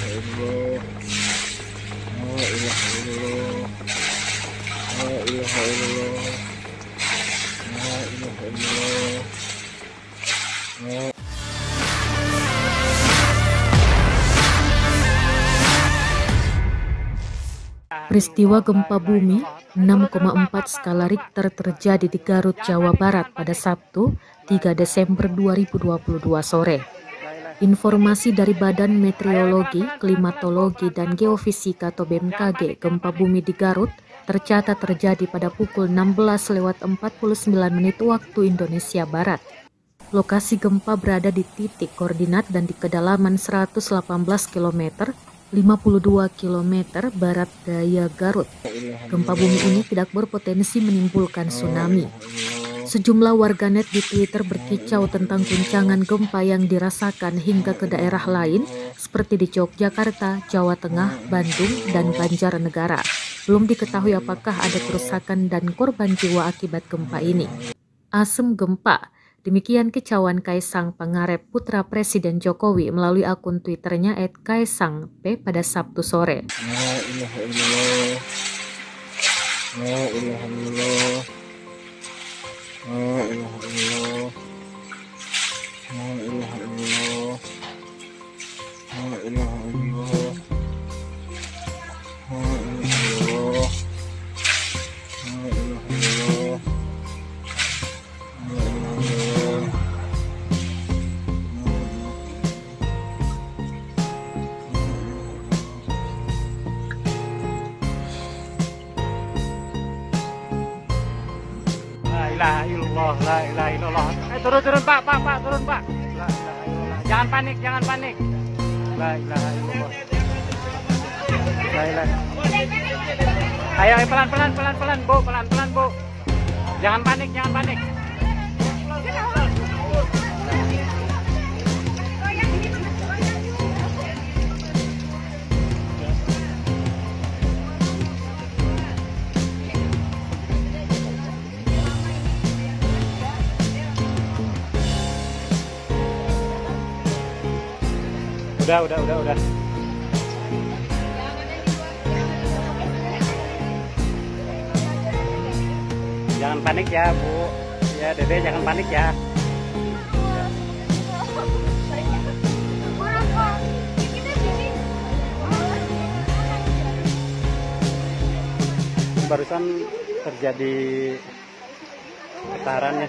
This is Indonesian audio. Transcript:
illallah. La ilaha illallah. La ilaha illallah. La ilaha illallah. Peristiwa gempa bumi 6,4 skala Richter terjadi di Garut, Jawa Barat pada Sabtu, 3 Desember 2022 sore. Informasi dari Badan Meteorologi, Klimatologi, dan Geofisika atau BMKG, gempa bumi di Garut tercatat terjadi pada pukul 16.49 waktu Indonesia Barat. Lokasi gempa berada di titik koordinat dan di kedalaman 118 km 52 km barat daya Garut. Gempa bumi ini tidak berpotensi menimbulkan tsunami. Sejumlah warganet di Twitter berkicau tentang guncangan gempa yang dirasakan hingga ke daerah lain seperti di Yogyakarta, Jawa Tengah, Bandung, dan Banjarnegara. Belum diketahui apakah ada kerusakan dan korban jiwa akibat gempa ini. Asem gempa. Demikian kicauan Kaisang Pangarep putra Presiden Jokowi melalui akun Twitternya @kaisangp pada Sabtu sore. La ilaha illallah. La ilaha illallah. La ilaha illallah. La ilaha illallah. La ilaha illallah. La ilaha illallah. La ilaha illallah. La ilaha illallah. Turun Pak, turun Pak. La ilaha illallah. Jangan panik. La ilaha illallah. La ilaha. Ayo pelan, Bu, pelan, Bu. Jangan panik. Udah. Jangan panik ya, Bu. Ya, Dede jangan panik ya. Barusan terjadi getaran ya.